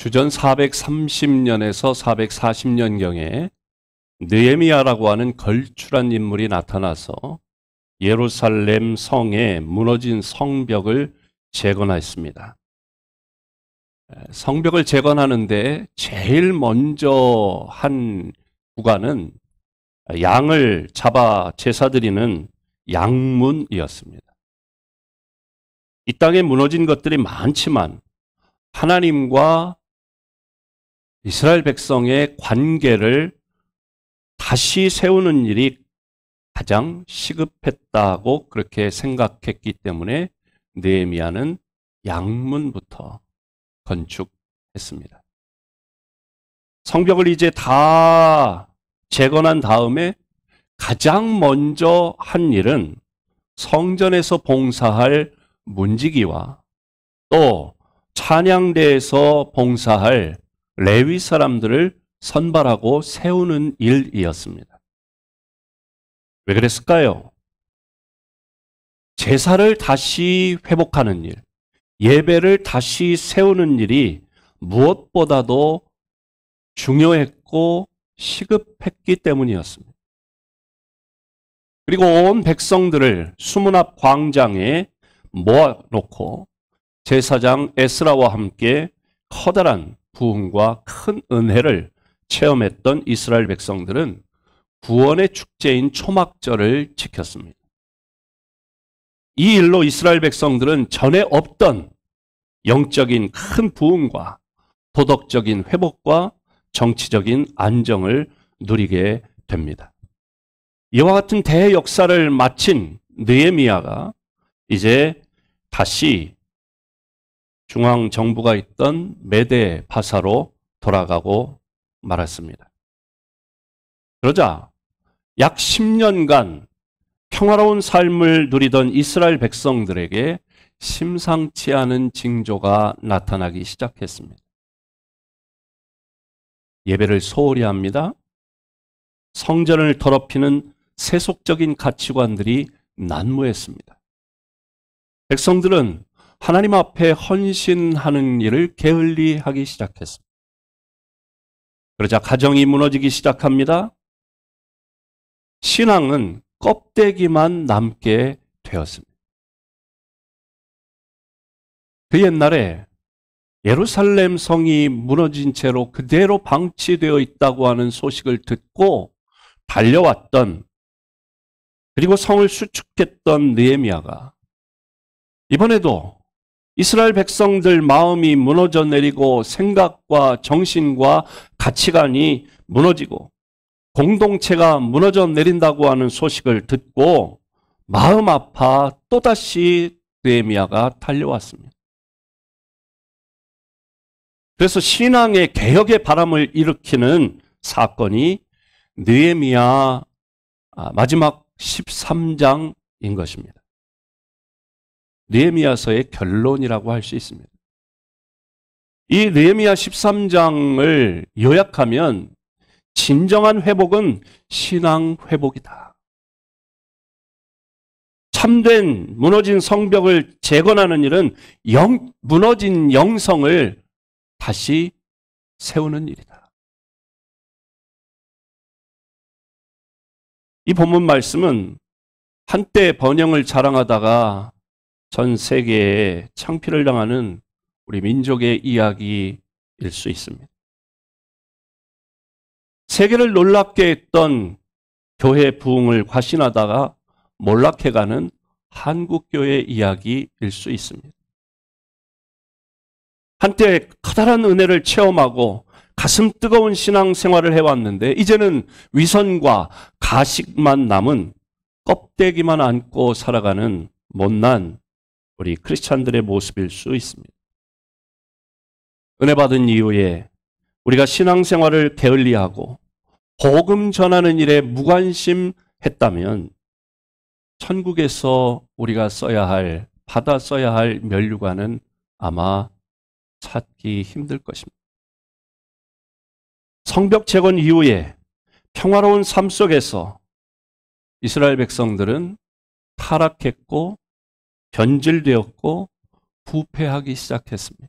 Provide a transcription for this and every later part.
주전 430년에서 440년경에 느헤미야라고 하는 걸출한 인물이 나타나서 예루살렘 성의 무너진 성벽을 재건했습니다. 성벽을 재건하는데 제일 먼저 한 구간은 양을 잡아 제사드리는 양문이었습니다. 이 땅에 무너진 것들이 많지만 하나님과 이스라엘 백성의 관계를 다시 세우는 일이 가장 시급했다고 그렇게 생각했기 때문에 느헤미야는 양문부터 건축했습니다. 성벽을 이제 다 재건한 다음에 가장 먼저 한 일은 성전에서 봉사할 문지기와 또 찬양대에서 봉사할 레위 사람들을 선발하고 세우는 일이었습니다. 왜 그랬을까요? 제사를 다시 회복하는 일, 예배를 다시 세우는 일이 무엇보다도 중요했고 시급했기 때문이었습니다. 그리고 온 백성들을 수문 앞 광장에 모아놓고 제사장 에스라와 함께 커다란 부흥과 큰 은혜를 체험했던 이스라엘 백성들은 구원의 축제인 초막절을 지켰습니다. 이 일로 이스라엘 백성들은 전에 없던 영적인 큰 부흥과 도덕적인 회복과 정치적인 안정을 누리게 됩니다. 이와 같은 대역사를 마친 느헤미야가 이제 다시 중앙정부가 있던 메대 바사로 돌아가고 말았습니다. 그러자 약 10년간 평화로운 삶을 누리던 이스라엘 백성들에게 심상치 않은 징조가 나타나기 시작했습니다. 예배를 소홀히 합니다. 성전을 더럽히는 세속적인 가치관들이 난무했습니다. 백성들은 하나님 앞에 헌신하는 일을 게을리하기 시작했습니다. 그러자 가정이 무너지기 시작합니다. 신앙은 껍데기만 남게 되었습니다. 그 옛날에 예루살렘 성이 무너진 채로 그대로 방치되어 있다고 하는 소식을 듣고 달려왔던, 그리고 성을 수축했던 느헤미야가 이번에도 이스라엘 백성들 마음이 무너져 내리고 생각과 정신과 가치관이 무너지고 공동체가 무너져 내린다고 하는 소식을 듣고 마음 아파 또다시 느헤미야가 달려왔습니다. 그래서 신앙의 개혁의 바람을 일으키는 사건이 느헤미야 마지막 13장인 것입니다. 느헤미야서의 결론이라고 할 수 있습니다. 이 느헤미야 13장을 요약하면 진정한 회복은 신앙 회복이다. 참된 무너진 성벽을 재건하는 일은 무너진 영성을 다시 세우는 일이다. 이 본문 말씀은 한때 번영을 자랑하다가 전 세계에 창피를 당하는 우리 민족의 이야기일 수 있습니다. 세계를 놀랍게 했던 교회 부흥을 과신하다가 몰락해가는 한국교회 이야기일 수 있습니다. 한때 커다란 은혜를 체험하고 가슴 뜨거운 신앙생활을 해왔는데 이제는 위선과 가식만 남은 껍데기만 안고 살아가는 못난 우리 크리스찬들의 모습일 수 있습니다. 은혜 받은 이후에 우리가 신앙생활을 게을리하고 복음 전하는 일에 무관심했다면 천국에서 우리가 받아 써야 할 면류관은 아마 찾기 힘들 것입니다. 성벽 재건 이후에 평화로운 삶 속에서 이스라엘 백성들은 타락했고 변질되었고 부패하기 시작했습니다.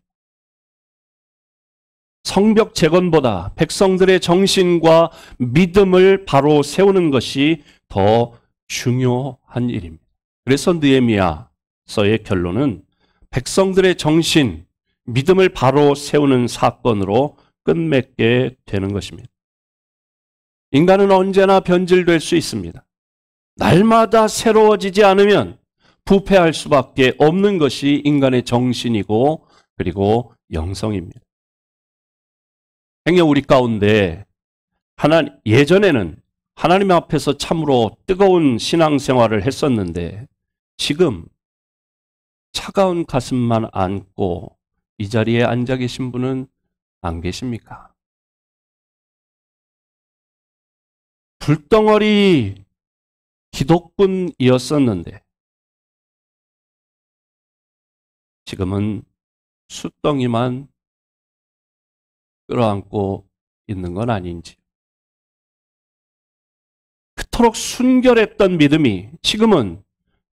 성벽 재건보다 백성들의 정신과 믿음을 바로 세우는 것이 더 중요한 일입니다. 그래서 느헤미야서의 결론은 백성들의 정신, 믿음을 바로 세우는 사건으로 끝맺게 되는 것입니다. 인간은 언제나 변질될 수 있습니다. 날마다 새로워지지 않으면 부패할 수밖에 없는 것이 인간의 정신이고 그리고 영성입니다. 행여 우리 가운데 예전에는 하나님 앞에서 참으로 뜨거운 신앙생활을 했었는데 지금 차가운 가슴만 안고 이 자리에 앉아 계신 분은 안 계십니까? 불덩어리 기독군이었었는데 지금은 숯덩이만 끌어안고 있는 건 아닌지. 그토록 순결했던 믿음이 지금은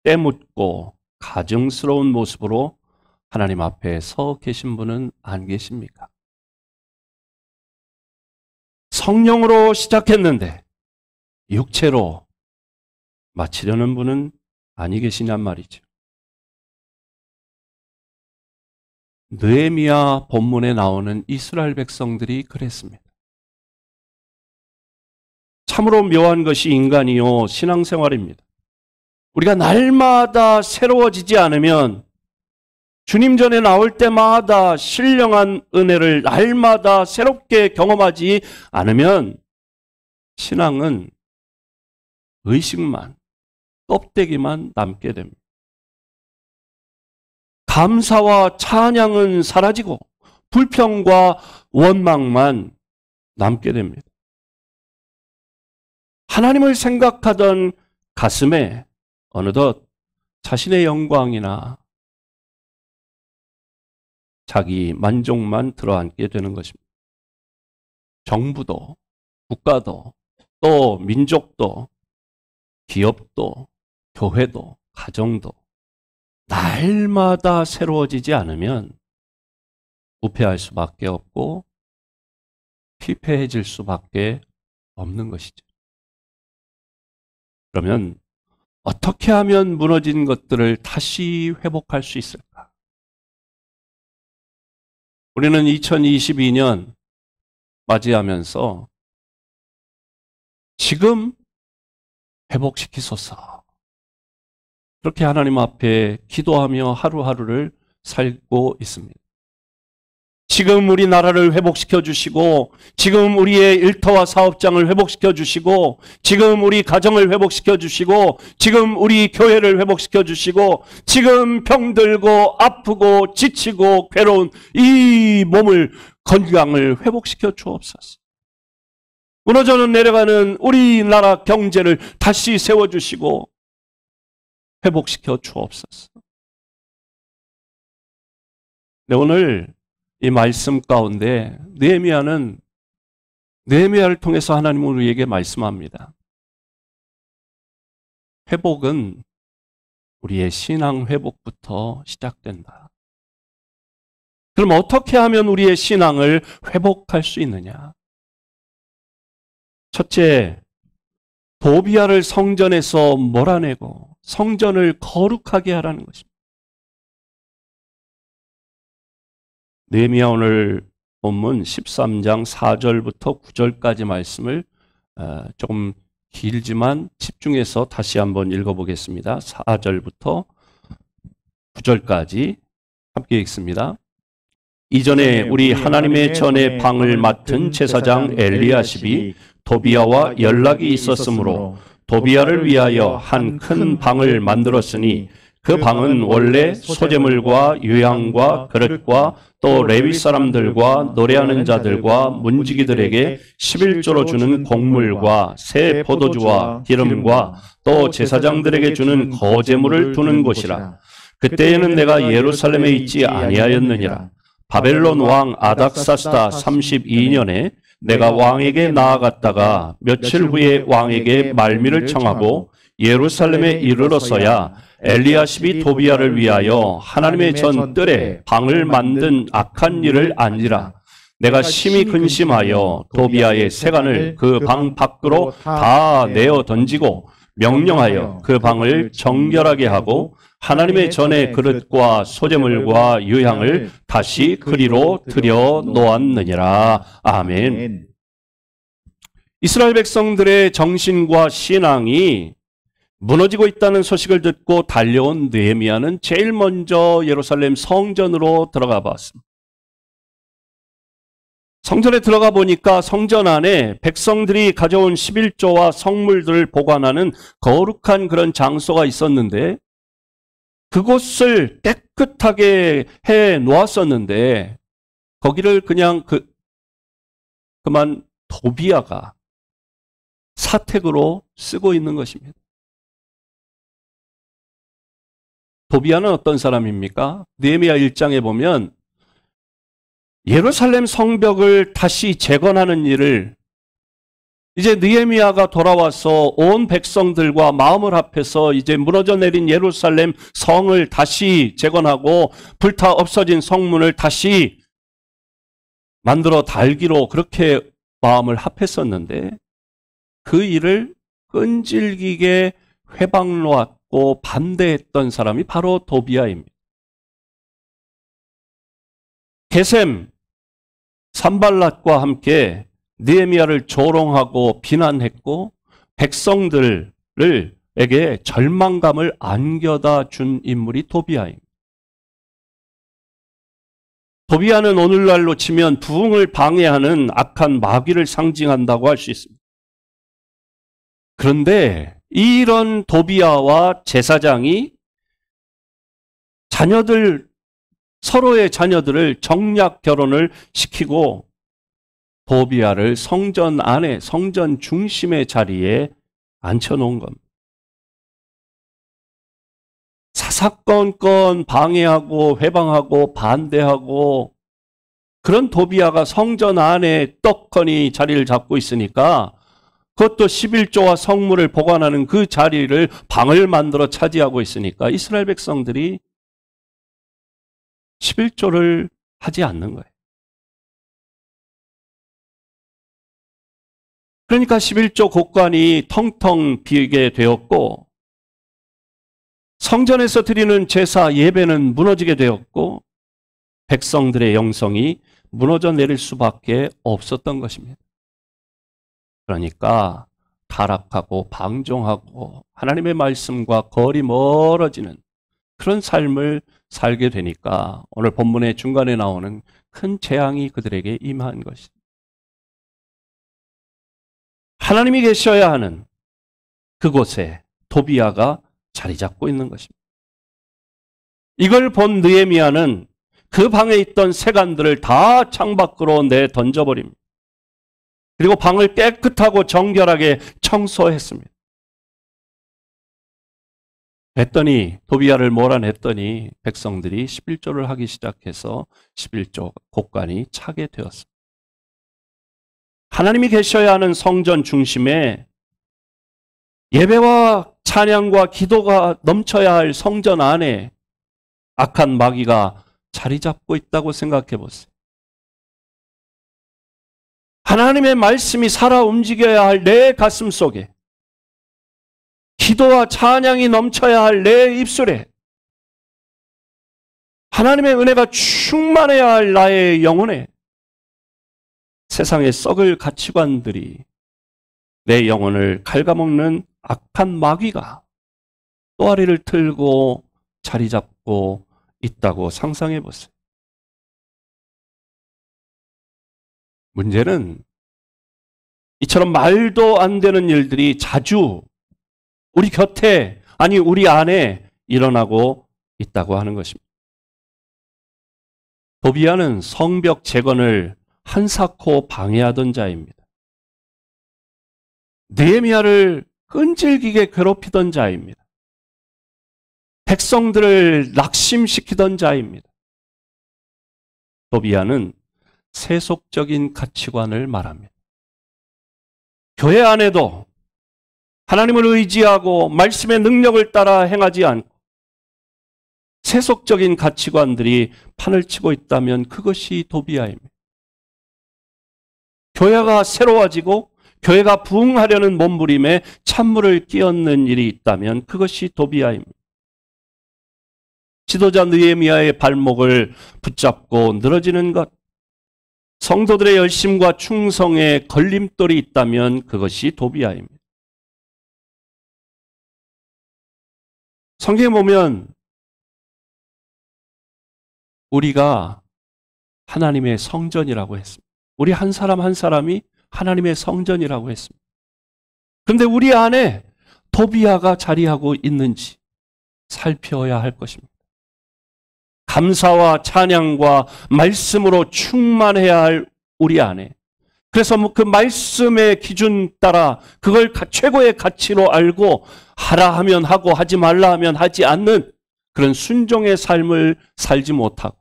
때묻고 가증스러운 모습으로 하나님 앞에 서 계신 분은 안 계십니까? 성령으로 시작했는데 육체로 마치려는 분은 아니 계시냔 말이죠. 느헤미야 본문에 나오는 이스라엘 백성들이 그랬습니다. 참으로 묘한 것이 인간이요 신앙생활입니다. 우리가 날마다 새로워지지 않으면 주님 전에 나올 때마다 신령한 은혜를 날마다 새롭게 경험하지 않으면 신앙은 의식만, 껍데기만 남게 됩니다. 감사와 찬양은 사라지고 불평과 원망만 남게 됩니다. 하나님을 생각하던 가슴에 어느덧 자신의 영광이나 자기 만족만 들어앉게 되는 것입니다. 정부도, 국가도, 또 민족도, 기업도, 교회도, 가정도 날마다 새로워지지 않으면 부패할 수밖에 없고 피폐해질 수밖에 없는 것이죠. 그러면 어떻게 하면 무너진 것들을 다시 회복할 수 있을까? 우리는 2022년 맞이하면서 지금 회복시키소서. 그렇게 하나님 앞에 기도하며 하루하루를 살고 있습니다. 지금 우리 나라를 회복시켜 주시고, 지금 우리의 일터와 사업장을 회복시켜 주시고, 지금 우리 가정을 회복시켜 주시고, 지금 우리 교회를 회복시켜 주시고, 지금 병들고 아프고 지치고 괴로운 이 몸을 건강을 회복시켜 주옵소서. 무너져는 내려가는 우리나라 경제를 다시 세워주시고 회복시켜 주옵소서. 네, 오늘 이 말씀 가운데 느헤미야를 통해서 하나님은 우리에게 말씀합니다. 회복은 우리의 신앙 회복부터 시작된다. 그럼 어떻게 하면 우리의 신앙을 회복할 수 있느냐? 첫째, 도비아를 성전에서 몰아내고 성전을 거룩하게 하라는 것입니다. 느헤미야 오늘 본문 13장 4절부터 9절까지 말씀을 조금 길지만 집중해서 다시 한번 읽어보겠습니다. 4절부터 9절까지 함께 읽습니다. 이전에 우리 하나님의 전의 방을 맡은 제사장 엘리야십이 도비아와 연락이 있었으므로 도비아를 위하여 한 큰 방을 만들었으니 그 방은 원래 소재물과 유향과 그릇과 또 레위 사람들과 노래하는 자들과 문지기들에게 11조로 주는 곡물과 새 포도주와 기름과 또 제사장들에게 주는 거제물을 두는 곳이라. 그때에는 내가 예루살렘에 있지 아니하였느니라. 바벨론 왕 아닥사스다 32년에 내가 왕에게 나아갔다가 며칠 후에 왕에게 말미를 청하고 예루살렘에 이르러서야 엘리야십이 도비아를 위하여 하나님의 전 뜰에 방을 만든 악한 일을 안지라. 내가 심히 근심하여 도비아의 세간을 그 방 밖으로 다 내어 던지고 명령하여 그 방을 정결하게 하고 하나님의 전의 그릇과 소재물과 유향을 다시 그리로 들여 놓았느니라. 아멘. 이스라엘 백성들의 정신과 신앙이 무너지고 있다는 소식을 듣고 달려온 느헤미야는 제일 먼저 예루살렘 성전으로 들어가 봤습니다. 성전에 들어가 보니까 성전 안에 백성들이 가져온 11조와 성물들을 보관하는 거룩한 그런 장소가 있었는데 그곳을 깨끗하게 해 놓았었는데 거기를 그냥 그만 도비아가 사택으로 쓰고 있는 것입니다. 도비아는 어떤 사람입니까? 느헤미야 1장에 보면 예루살렘 성벽을 다시 재건하는 일을 이제 느헤미야가 돌아와서 온 백성들과 마음을 합해서 이제 무너져 내린 예루살렘 성을 다시 재건하고 불타 없어진 성문을 다시 만들어 달기로 그렇게 마음을 합했었는데 그 일을 끈질기게 회방놓았고 반대했던 사람이 바로 도비아입니다. 게셈, 산발랏과 함께 느헤미야를 조롱하고 비난했고 백성들에게 절망감을 안겨다 준 인물이 도비아입니다. 도비아는 오늘날로 치면 부흥을 방해하는 악한 마귀를 상징한다고 할 수 있습니다. 그런데 이런 도비아와 제사장이 서로의 자녀들을 정략 결혼을 시키고 도비아를 성전 안에, 성전 중심의 자리에 앉혀놓은 겁니다. 사사건건 방해하고 회방하고 반대하고 그런 도비아가 성전 안에 떡하니 자리를 잡고 있으니까 그것도 11조와 성물을 보관하는 그 자리를 방을 만들어 차지하고 있으니까 이스라엘 백성들이 11조를 하지 않는 거예요. 그러니까 11조 곡관이 텅텅 비게 되었고 성전에서 드리는 제사 예배는 무너지게 되었고 백성들의 영성이 무너져 내릴 수밖에 없었던 것입니다. 그러니까 타락하고 방종하고 하나님의 말씀과 거리 멀어지는 그런 삶을 살게 되니까 오늘 본문의 중간에 나오는 큰 재앙이 그들에게 임한 것입니다. 하나님이 계셔야 하는 그곳에 도비아가 자리 잡고 있는 것입니다. 이걸 본 느헤미야는 그 방에 있던 세간들을 다 창밖으로 내던져버립니다. 그리고 방을 깨끗하고 정결하게 청소했습니다. 했더니 도비아를 몰아냈더니 백성들이 11조를 하기 시작해서 11조 곡관이 차게 되었습니다. 하나님이 계셔야 하는 성전 중심에 예배와 찬양과 기도가 넘쳐야 할 성전 안에 악한 마귀가 자리 잡고 있다고 생각해 보세요. 하나님의 말씀이 살아 움직여야 할 내 가슴 속에 기도와 찬양이 넘쳐야 할 내 입술에 하나님의 은혜가 충만해야 할 나의 영혼에 세상의 썩을 가치관들이 내 영혼을 갉아먹는 악한 마귀가 또아리를 틀고 자리 잡고 있다고 상상해 보세요. 문제는 이처럼 말도 안 되는 일들이 자주 우리 곁에, 아니 우리 안에 일어나고 있다고 하는 것입니다. 도비아는 성벽 재건을 한사코 방해하던 자입니다. 느헤미야를 끈질기게 괴롭히던 자입니다. 백성들을 낙심시키던 자입니다. 도비아는 세속적인 가치관을 말합니다. 교회 안에도 하나님을 의지하고 말씀의 능력을 따라 행하지 않고 세속적인 가치관들이 판을 치고 있다면 그것이 도비아입니다. 교회가 새로워지고 교회가 부흥하려는 몸부림에 찬물을 끼얹는 일이 있다면 그것이 도비아입니다. 지도자 느헤미야의 발목을 붙잡고 늘어지는 것, 성도들의 열심과 충성에 걸림돌이 있다면 그것이 도비아입니다. 성경에 보면 우리가 하나님의 성전이라고 했습니다. 우리 한 사람 한 사람이 하나님의 성전이라고 했습니다. 그런데 우리 안에 도비아가 자리하고 있는지 살펴야 할 것입니다. 감사와 찬양과 말씀으로 충만해야 할 우리 안에, 그래서 그 말씀의 기준 따라 그걸 최고의 가치로 알고 하라 하면 하고 하지 말라 하면 하지 않는 그런 순종의 삶을 살지 못하고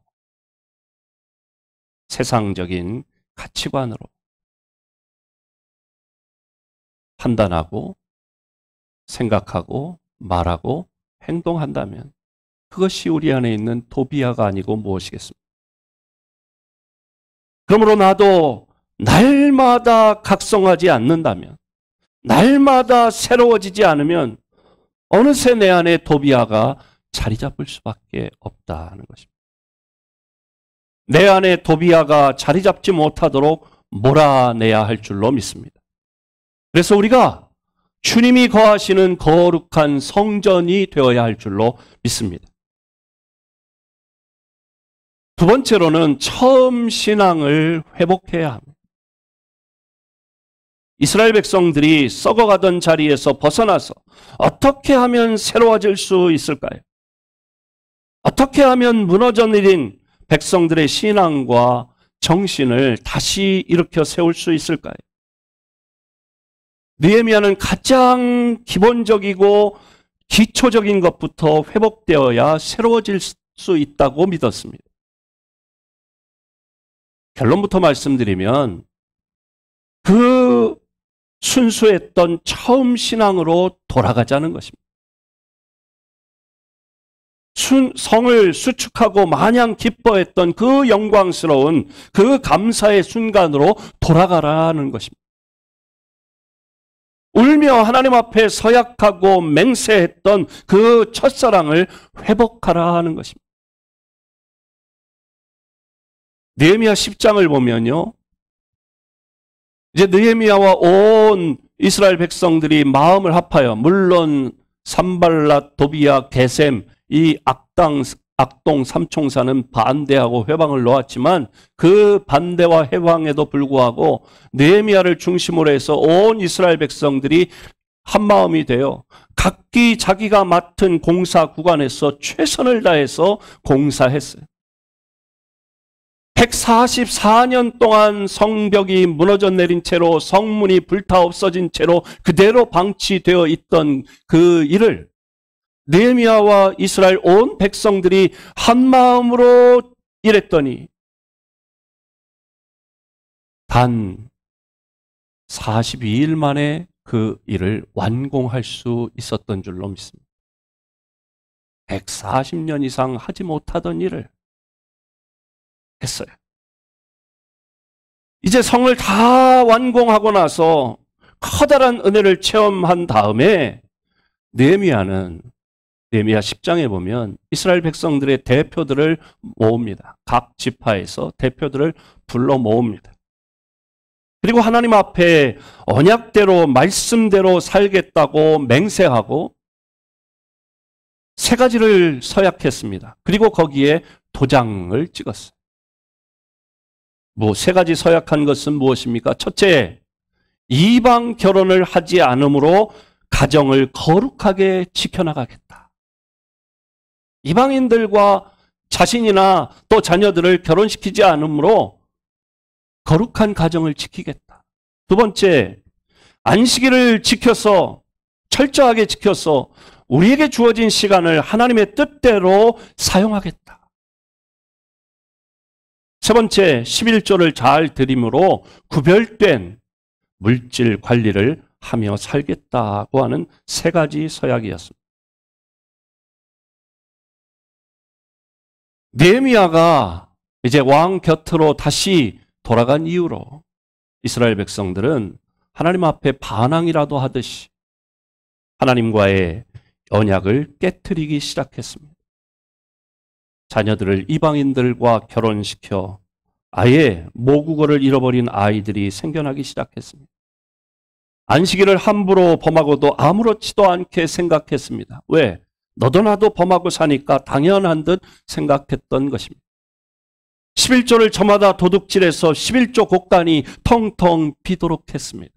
세상적인 가치관으로 판단하고 생각하고 말하고 행동한다면 그것이 우리 안에 있는 도비아가 아니고 무엇이겠습니까? 그러므로 나도 날마다 각성하지 않는다면, 날마다 새로워지지 않으면 어느새 내 안에 도비아가 자리 잡을 수밖에 없다는 것입니다. 내 안에 도비아가 자리 잡지 못하도록 몰아내야 할 줄로 믿습니다. 그래서 우리가 주님이 거하시는 거룩한 성전이 되어야 할 줄로 믿습니다. 두 번째로는 처음 신앙을 회복해야 합니다. 이스라엘 백성들이 썩어가던 자리에서 벗어나서 어떻게 하면 새로워질 수 있을까요? 어떻게 하면 무너져 내린 백성들의 신앙과 정신을 다시 일으켜 세울 수 있을까요? 느헤미야는 가장 기본적이고 기초적인 것부터 회복되어야 새로워질 수 있다고 믿었습니다. 결론부터 말씀드리면 그 순수했던 처음 신앙으로 돌아가자는 것입니다. 성을 수축하고 마냥 기뻐했던 그 영광스러운 그 감사의 순간으로 돌아가라는 것입니다. 울며 하나님 앞에 서약하고 맹세했던 그 첫사랑을 회복하라 하는 것입니다. 느헤미야 10장을 보면요, 이제 느헤미야와 온 이스라엘 백성들이 마음을 합하여, 물론 산발랏, 도비야, 게셈 이 악동 삼총사는 반대하고 회방을 놓았지만 그 반대와 회방에도 불구하고 느헤미야를 중심으로 해서 온 이스라엘 백성들이 한마음이 되어 각기 자기가 맡은 공사 구간에서 최선을 다해서 공사했어요. 144년 동안 성벽이 무너져 내린 채로 성문이 불타 없어진 채로 그대로 방치되어 있던 그 일을 느헤미야와 이스라엘 온 백성들이 한마음으로 일했더니 단 42일 만에 그 일을 완공할 수 있었던 줄로 믿습니다. 140년 이상 하지 못하던 일을 했어요. 이제 성을 다 완공하고 나서 커다란 은혜를 체험한 다음에 느헤미야는 느헤미야 10장에 보면 이스라엘 백성들의 대표들을 모읍니다. 각 지파에서 대표들을 불러 모읍니다. 그리고 하나님 앞에 언약대로 말씀대로 살겠다고 맹세하고 세 가지를 서약했습니다. 그리고 거기에 도장을 찍었어요. 세 가지 서약한 것은 무엇입니까? 첫째, 이방 결혼을 하지 않으므로 가정을 거룩하게 지켜나가겠다. 이방인들과 자신이나 또 자녀들을 결혼시키지 않으므로 거룩한 가정을 지키겠다. 두 번째, 안식일을 지켜서 철저하게 지켜서 우리에게 주어진 시간을 하나님의 뜻대로 사용하겠다. 세 번째, 11조를 잘 드림으로 구별된 물질 관리를 하며 살겠다고 하는 세 가지 서약이었습니다. 느헤미야가 이제 왕 곁으로 다시 돌아간 이후로 이스라엘 백성들은 하나님 앞에 반항이라도 하듯이 하나님과의 언약을 깨트리기 시작했습니다. 자녀들을 이방인들과 결혼시켜 아예 모국어를 잃어버린 아이들이 생겨나기 시작했습니다. 안식일을 함부로 범하고도 아무렇지도 않게 생각했습니다. 왜? 너도 나도 범하고 사니까 당연한 듯 생각했던 것입니다. 11조를 저마다 도둑질해서 11조 곡간이 텅텅 비도록 했습니다.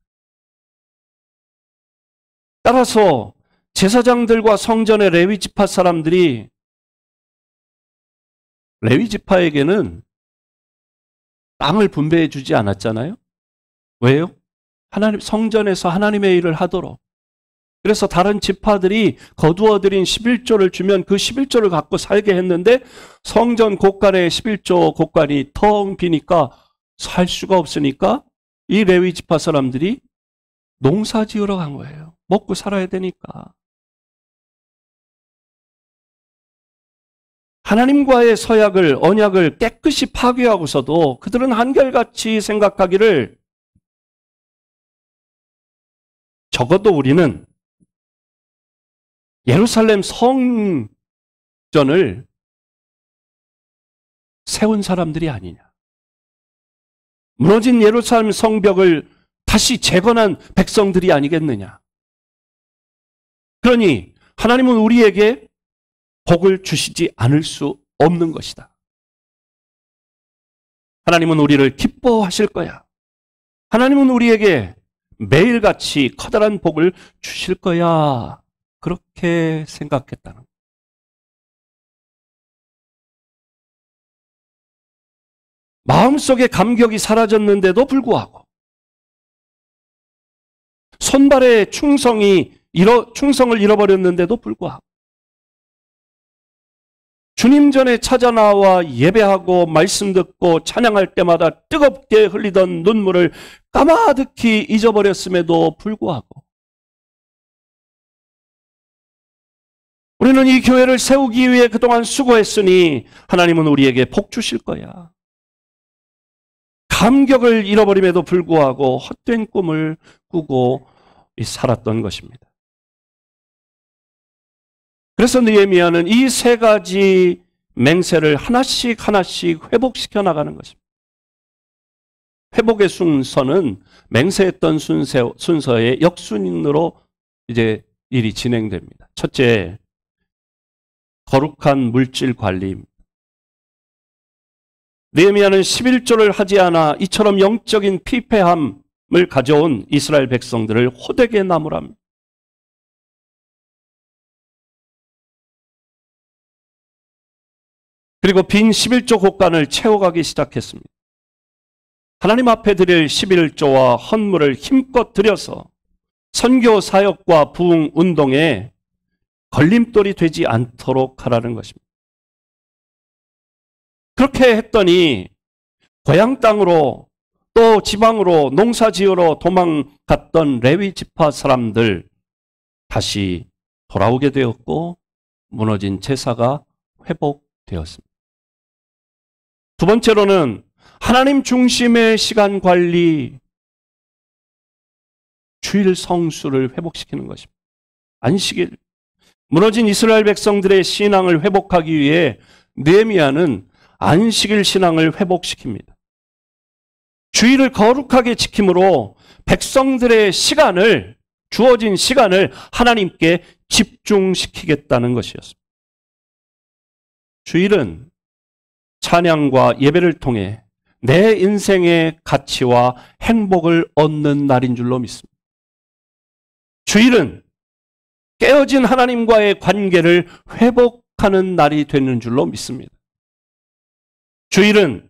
따라서 제사장들과 성전의 레위 지파 사람들이 레위 지파에게는 땅을 분배해 주지 않았잖아요. 왜요? 성전에서 하나님의 일을 하도록. 그래서 다른 지파들이 거두어들인 11조를 주면 그 11조를 갖고 살게 했는데 성전 곳간에 11조 곳간이 텅 비니까 살 수가 없으니까 이 레위 지파 사람들이 농사 지으러 간 거예요. 먹고 살아야 되니까. 하나님과의 서약을, 언약을 깨끗이 파괴하고서도 그들은 한결같이 생각하기를 적어도 우리는 예루살렘 성전을 세운 사람들이 아니냐. 무너진 예루살렘 성벽을 다시 재건한 백성들이 아니겠느냐. 그러니 하나님은 우리에게 복을 주시지 않을 수 없는 것이다. 하나님은 우리를 기뻐하실 거야. 하나님은 우리에게 매일같이 커다란 복을 주실 거야. 그렇게 생각했다는 거예요. 마음속에 감격이 사라졌는데도 불구하고 손발의 충성을 잃어버렸는데도 불구하고 주님 전에 찾아 나와 예배하고 말씀 듣고 찬양할 때마다 뜨겁게 흘리던 눈물을 까마득히 잊어버렸음에도 불구하고 우리는 이 교회를 세우기 위해 그동안 수고했으니 하나님은 우리에게 복 주실 거야. 감격을 잃어버림에도 불구하고 헛된 꿈을 꾸고 살았던 것입니다. 그래서 느헤미야는 이 세 가지 맹세를 하나씩 하나씩 회복시켜 나가는 것입니다. 회복의 순서는 맹세했던 순서의 역순으로 이제 일이 진행됩니다. 첫째, 거룩한 물질 관리입니다. 느헤미야는 11조를 하지 않아 이처럼 영적인 피폐함을 가져온 이스라엘 백성들을 호되게 나무랍니다. 그리고 빈 11조 곳간을 채워가기 시작했습니다. 하나님 앞에 드릴 11조와 헌물을 힘껏 들여서 선교 사역과 부흥 운동에 걸림돌이 되지 않도록 하라는 것입니다. 그렇게 했더니 고향 땅으로 또 지방으로 농사 지으러 도망갔던 레위 지파 사람들 다시 돌아오게 되었고 무너진 제사가 회복되었습니다. 두 번째로는 하나님 중심의 시간 관리, 주일 성수를 회복시키는 것입니다. 안식일, 무너진 이스라엘 백성들의 신앙을 회복하기 위해 느헤미야는 안식일 신앙을 회복시킵니다. 주일을 거룩하게 지킴으로 백성들의 시간을, 주어진 시간을 하나님께 집중시키겠다는 것이었습니다. 주일은 찬양과 예배를 통해 내 인생의 가치와 행복을 얻는 날인 줄로 믿습니다. 주일은 깨어진 하나님과의 관계를 회복하는 날이 되는 줄로 믿습니다. 주일은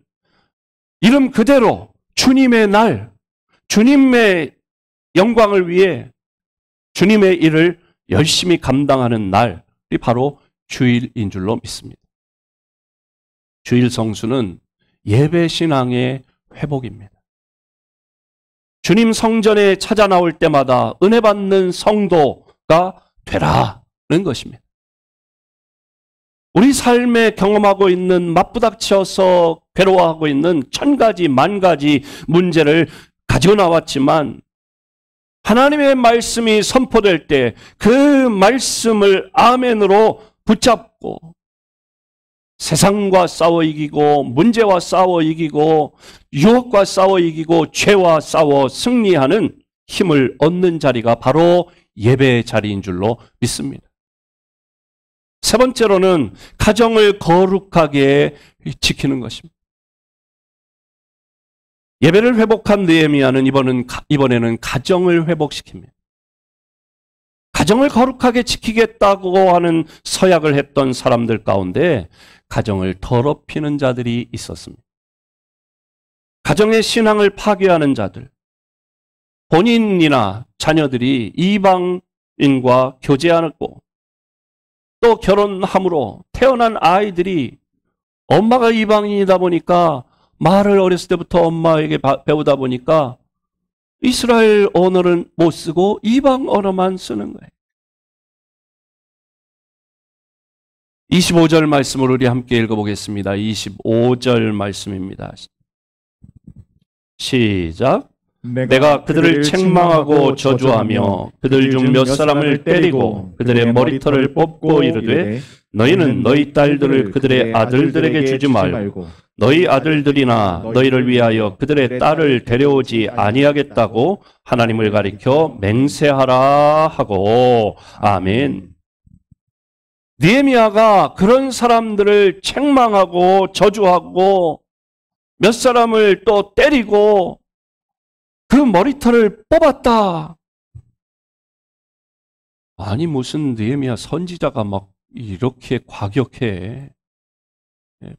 이름 그대로 주님의 날, 주님의 영광을 위해 주님의 일을 열심히 감당하는 날이 바로 주일인 줄로 믿습니다. 주일 성수는 예배 신앙의 회복입니다. 주님 성전에 찾아 나올 때마다 은혜 받는 성도가 되라는 것입니다. 우리 삶에 경험하고 있는 맞부닥쳐서 괴로워하고 있는 1000가지, 10,000가지 문제를 가지고 나왔지만 하나님의 말씀이 선포될 때 그 말씀을 아멘으로 붙잡고 세상과 싸워 이기고 문제와 싸워 이기고 유혹과 싸워 이기고 죄와 싸워 승리하는 힘을 얻는 자리가 바로 예배의 자리인 줄로 믿습니다. 세 번째로는 가정을 거룩하게 지키는 것입니다. 예배를 회복한 느헤미야는 이번에는 가정을 회복시킵니다. 가정을 거룩하게 지키겠다고 하는 서약을 했던 사람들 가운데 가정을 더럽히는 자들이 있었습니다. 가정의 신앙을 파괴하는 자들, 본인이나 자녀들이 이방인과 교제하고 또 결혼함으로 태어난 아이들이 엄마가 이방인이다 보니까 말을 어렸을 때부터 엄마에게 배우다 보니까 이스라엘 언어를 못 쓰고 이방 언어만 쓰는 거예요. 25절 말씀을 우리 함께 읽어보겠습니다. 25절 말씀입니다. 시작. 내가 그들을 책망하고 저주하며 그들 중 몇 사람을 때리고 그들의 머리털을 뽑고 이르되 너희는 너희 딸들을 그들의 아들들에게 주지 말고 너희 아들들이나 너희를 위하여 그들의 딸을 데려오지 아니하겠다고 하나님을 가리켜 맹세하라 하고. 아멘. 느헤미야가 그런 사람들을 책망하고 저주하고 몇 사람을 또 때리고 그 머리털을 뽑았다. 아니 무슨 느헤미야 선지자가 막 이렇게 과격해,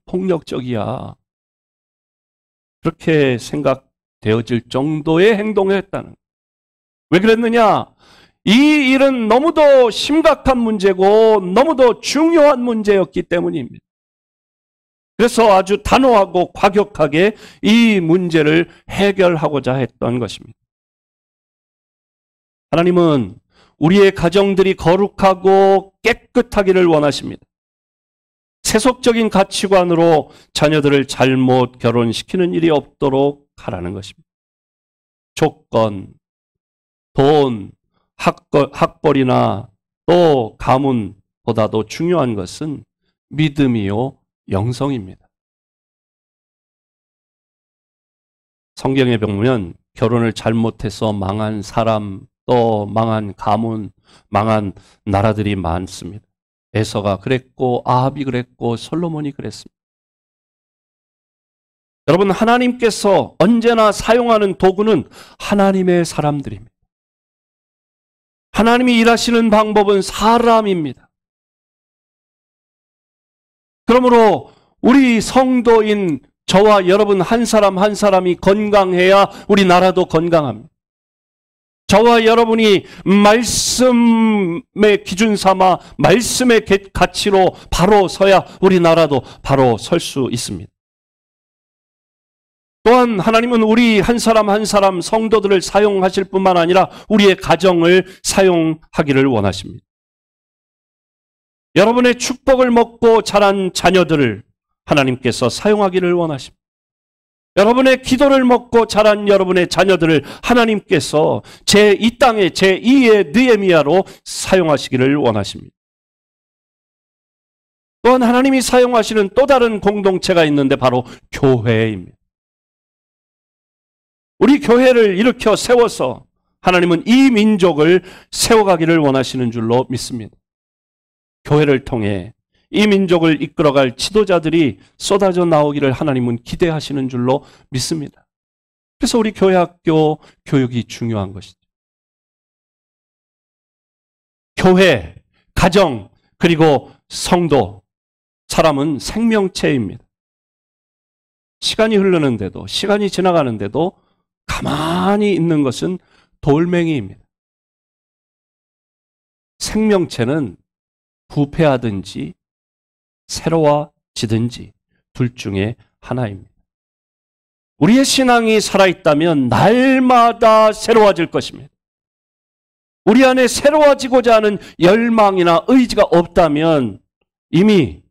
폭력적이야, 그렇게 생각되어질 정도의 행동을 했다는. 왜 그랬느냐? 이 일은 너무도 심각한 문제고 너무도 중요한 문제였기 때문입니다. 그래서 아주 단호하고 과격하게 이 문제를 해결하고자 했던 것입니다. 하나님은 우리의 가정들이 거룩하고 깨끗하기를 원하십니다. 세속적인 가치관으로 자녀들을 잘못 결혼시키는 일이 없도록 하라는 것입니다. 조건, 돈, 학벌이나 또 가문보다도 중요한 것은 믿음이요 영성입니다. 성경에 보면 결혼을 잘못해서 망한 사람, 또 망한 가문, 망한 나라들이 많습니다. 에서가 그랬고 아합이 그랬고 솔로몬이 그랬습니다. 여러분, 하나님께서 언제나 사용하는 도구는 하나님의 사람들입니다. 하나님이 일하시는 방법은 사람입니다. 그러므로 우리 성도인 저와 여러분 한 사람 한 사람이 건강해야 우리 나라도 건강합니다. 저와 여러분이 말씀의 기준 삼아 말씀의 가치로 바로 서야 우리 나라도 바로 설 수 있습니다. 또한 하나님은 우리 한 사람 한 사람 성도들을 사용하실 뿐만 아니라 우리의 가정을 사용하기를 원하십니다. 여러분의 축복을 먹고 자란 자녀들을 하나님께서 사용하기를 원하십니다. 여러분의 기도를 먹고 자란 여러분의 자녀들을 하나님께서 이 땅의 제2의 느헤미야로 사용하시기를 원하십니다. 또한 하나님이 사용하시는 또 다른 공동체가 있는데 바로 교회입니다. 우리 교회를 일으켜 세워서 하나님은 이 민족을 세워가기를 원하시는 줄로 믿습니다. 교회를 통해 이 민족을 이끌어갈 지도자들이 쏟아져 나오기를 하나님은 기대하시는 줄로 믿습니다. 그래서 우리 교회학교 교육이 중요한 것이죠. 교회, 가정, 그리고 성도, 사람은 생명체입니다. 시간이 흐르는데도, 시간이 지나가는데도 가만히 있는 것은 돌멩이입니다. 생명체는 부패하든지 새로워지든지 둘 중에 하나입니다. 우리의 신앙이 살아있다면 날마다 새로워질 것입니다. 우리 안에 새로워지고자 하는 열망이나 의지가 없다면 이미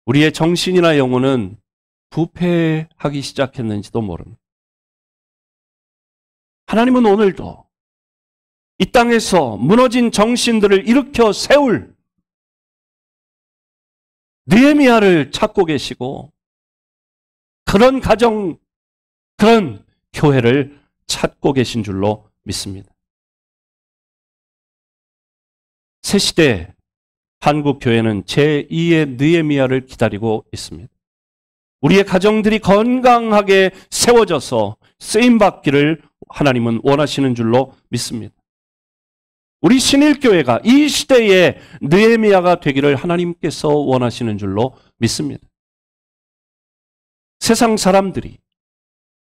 우리의 정신이나 영혼은 부패하기 시작했는지도 모릅니다. 하나님은 오늘도 이 땅에서 무너진 정신들을 일으켜 세울 느헤미야를 찾고 계시고 그런 가정, 그런 교회를 찾고 계신 줄로 믿습니다. 새시대 한국 교회는 제2의 느헤미야를 기다리고 있습니다. 우리의 가정들이 건강하게 세워져서 쓰임받기를 하나님은 원하시는 줄로 믿습니다. 우리 신일교회가 이 시대의 느헤미야가 되기를 하나님께서 원하시는 줄로 믿습니다. 세상 사람들이,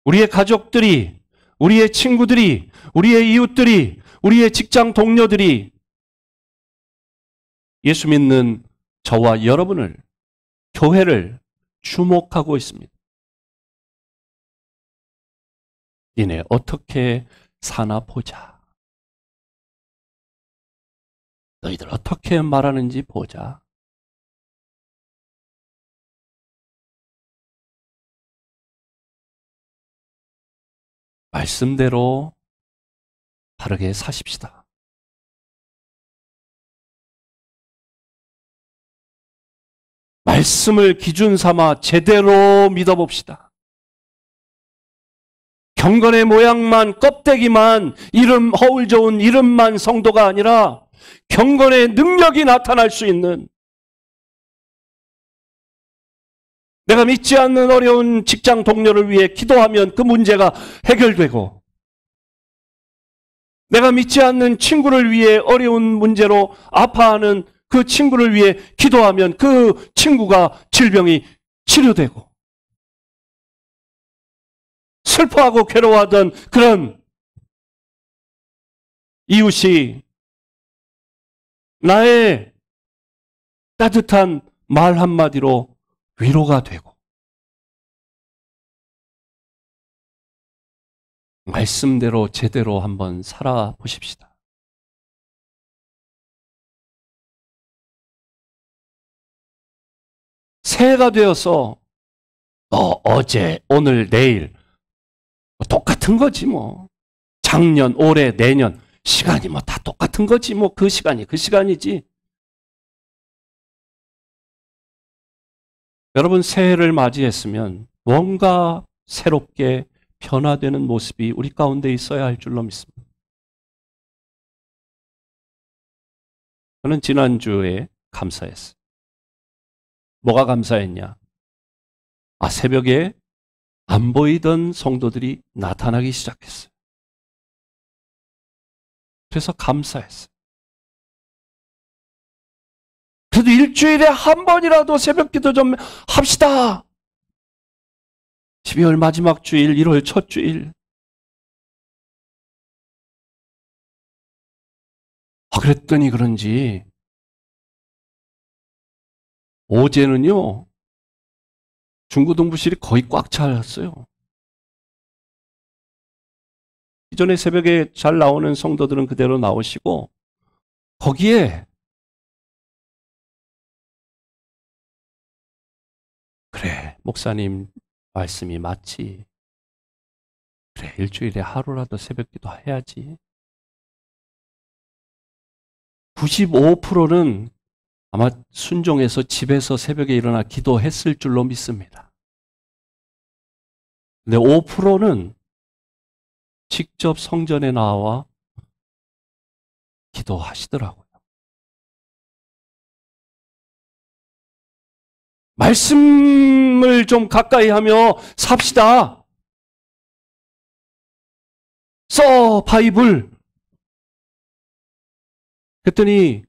우리의 가족들이, 우리의 친구들이, 우리의 이웃들이, 우리의 직장 동료들이 예수 믿는 저와 여러분을, 교회를 주목하고 있습니다. 니네 어떻게 사나 보자. 너희들 어떻게 말하는지 보자. 말씀대로 바르게 사십시다. 말씀을 기준 삼아 제대로 믿어봅시다. 경건의 모양만, 껍데기만, 이름, 허울 좋은 이름만 성도가 아니라 경건의 능력이 나타날 수 있는, 내가 믿지 않는 어려운 직장 동료를 위해 기도하면 그 문제가 해결되고, 내가 믿지 않는 친구를 위해 어려운 문제로 아파하는 그 친구를 위해 기도하면 그 친구가 질병이 치료되고, 슬퍼하고 괴로워하던 그런 이웃이 나의 따뜻한 말 한마디로 위로가 되고, 말씀대로 제대로 한번 살아보십시다. 새해가 되어서 어제, 오늘, 내일 똑같은 거지 뭐. 작년, 올해, 내년 시간이 뭐 다 똑같은 거지 뭐. 그 시간이 그 시간이지. 여러분, 새해를 맞이했으면 뭔가 새롭게 변화되는 모습이 우리 가운데 있어야 할 줄로 믿습니다. 저는 지난주에 감사했어요. 뭐가 감사했냐? 새벽에 안 보이던 성도들이 나타나기 시작했어요. 그래서 감사했어요. 그래도 일주일에 한 번이라도 새벽 기도 좀 합시다. 12월 마지막 주일, 1월 첫 주일. 그랬더니 그런지 어제는요, 중고등부실이 거의 꽉 차였어요. 기존에 새벽에 잘 나오는 성도들은 그대로 나오시고, 거기에 그래, 목사님 말씀이 맞지. 그래, 일주일에 하루라도 새벽 기도 해야지. 95%는 아마 순종해서 집에서 새벽에 일어나 기도했을 줄로 믿습니다. 근데 5%는 직접 성전에 나와 기도하시더라고요. 말씀을 좀 가까이 하며 삽시다. 써, 바이블. 그랬더니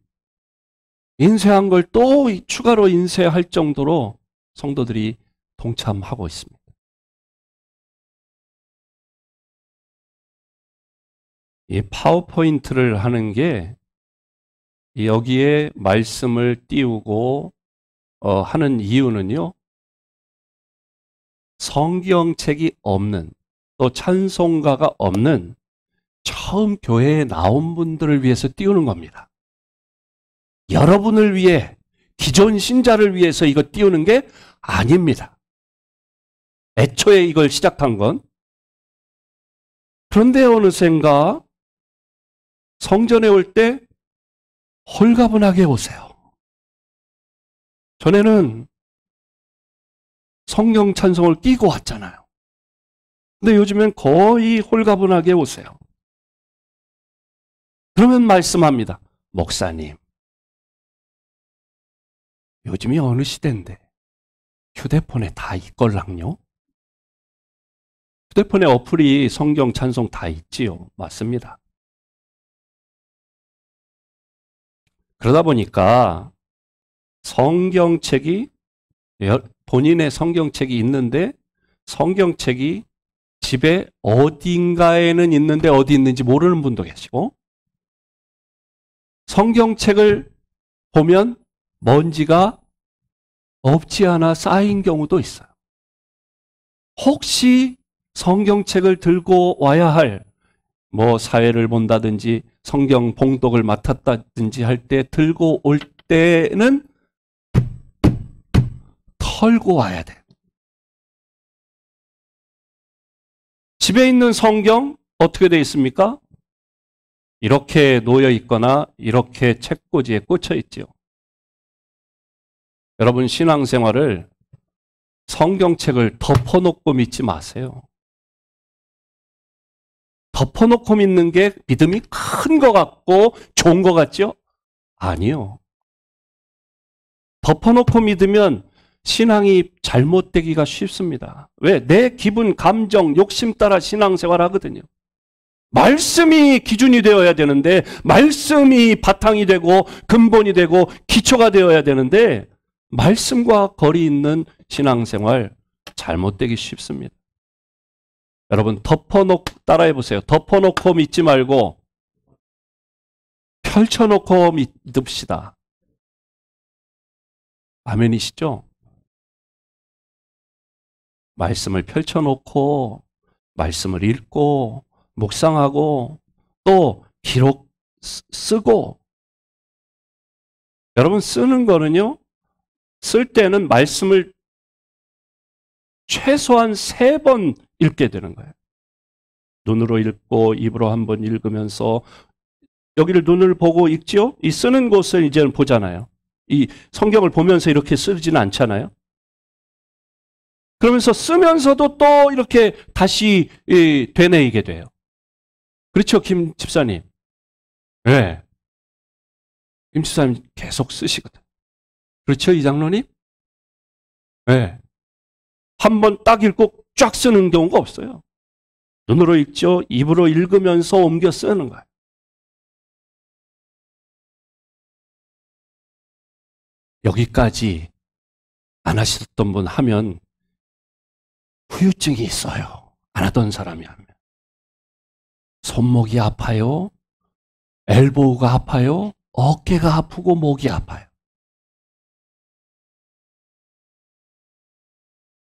인쇄한 걸 또 추가로 인쇄할 정도로 성도들이 동참하고 있습니다. 이 파워포인트를 하는 게 여기에 말씀을 띄우고 하는 이유는요, 성경책이 없는, 또 찬송가가 없는 처음 교회에 나온 분들을 위해서 띄우는 겁니다. 여러분을 위해, 기존 신자를 위해서 이거 띄우는 게 아닙니다. 애초에 이걸 시작한 건 그런데 어느샌가 성전에 올 때 홀가분하게 오세요. 전에는 성경 찬송을 끼고 왔잖아요. 근데 요즘엔 거의 홀가분하게 오세요. 그러면 말씀합니다. 목사님, 요즘이 어느 시대인데 휴대폰에 다 있걸랑요? 휴대폰에 어플이 성경 찬송 다 있지요. 맞습니다. 그러다 보니까 성경책이, 본인의 성경책이 있는데 성경책이 집에 어딘가에는 있는데 어디 있는지 모르는 분도 계시고, 성경책을 보면 먼지가 없지 않아 쌓인 경우도 있어요. 혹시 성경책을 들고 와야 할, 사회를 본다든지 성경 봉독을 맡았다든지 할 때 들고 올 때는 털고 와야 돼요. 집에 있는 성경 어떻게 되어 있습니까? 이렇게 놓여 있거나 이렇게 책꽂이에 꽂혀 있지요. 여러분, 신앙생활을 성경책을 덮어놓고 믿지 마세요. 덮어놓고 믿는 게 믿음이 큰 것 같고 좋은 것 같죠? 아니요. 덮어놓고 믿으면 신앙이 잘못되기가 쉽습니다. 왜? 내 기분, 감정, 욕심 따라 신앙생활 하거든요. 말씀이 기준이 되어야 되는데, 말씀이 바탕이 되고 근본이 되고 기초가 되어야 되는데, 말씀과 거리 있는 신앙생활 잘못되기 쉽습니다. 여러분, 따라해 보세요. 덮어놓고 믿지 말고 펼쳐놓고 믿읍시다. 아멘이시죠? 말씀을 펼쳐놓고 말씀을 읽고 묵상하고 또 기록 쓰고, 여러분, 쓰는 거는요, 쓸 때는 말씀을 최소한 3번 읽게 되는 거예요. 눈으로 읽고 입으로 한번 읽으면서, 여기를 눈을 보고 읽지요? 이 쓰는 곳을 이제는 보잖아요. 이 성경을 보면서 이렇게 쓰지는 않잖아요. 그러면서 쓰면서도 또 이렇게 다시 되뇌이게 돼요. 그렇죠, 김 집사님? 네. 김 집사님 계속 쓰시거든. 그렇죠, 이 장로님? 네. 한번 딱 읽고 쫙 쓰는 경우가 없어요. 눈으로 읽죠, 입으로 읽으면서 옮겨 쓰는 거예요. 여기까지 안 하셨던 분 하면 후유증이 있어요. 안 하던 사람이 하면. 손목이 아파요. 엘보우가 아파요. 어깨가 아프고 목이 아파요.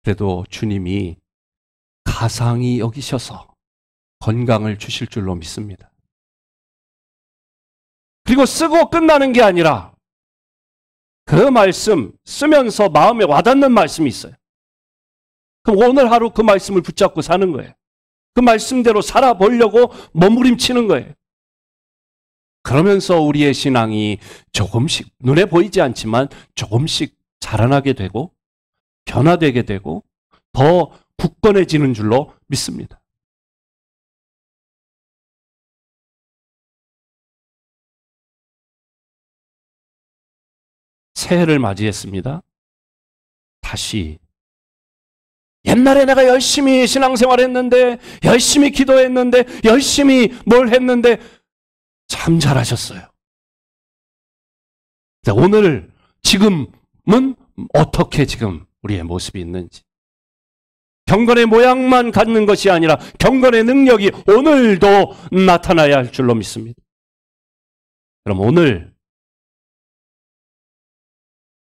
그래도 주님이 가상히 여기셔서 건강을 주실 줄로 믿습니다. 그리고 쓰고 끝나는 게 아니라 그 말씀 쓰면서 마음에 와닿는 말씀이 있어요. 그럼 오늘 하루 그 말씀을 붙잡고 사는 거예요. 그 말씀대로 살아보려고 몸부림치는 거예요. 그러면서 우리의 신앙이 조금씩, 눈에 보이지 않지만 조금씩 자라나게 되고 변화되게 되고 더 굳건해지는 줄로 믿습니다. 새해를 맞이했습니다. 다시 옛날에 내가 열심히 신앙생활 했는데, 열심히 기도했는데, 열심히 뭘 했는데 참 잘하셨어요. 오늘 지금은 어떻게 지금 우리의 모습이 있는지, 경건의 모양만 갖는 것이 아니라 경건의 능력이 오늘도 나타나야 할 줄로 믿습니다. 그럼 오늘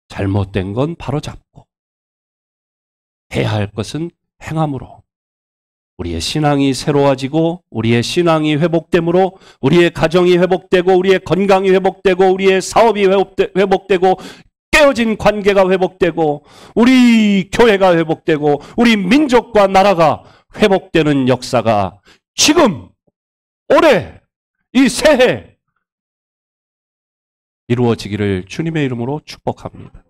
잘못된 건 바로잡고 해야 할 것은 행함으로 우리의 신앙이 새로워지고, 우리의 신앙이 회복됨으로 우리의 가정이 회복되고, 우리의 건강이 회복되고, 우리의 사업이 회복되고, 깨어진 관계가 회복되고, 우리 교회가 회복되고, 우리 민족과 나라가 회복되는 역사가 지금 올해 이 새해 이루어지기를 주님의 이름으로 축복합니다.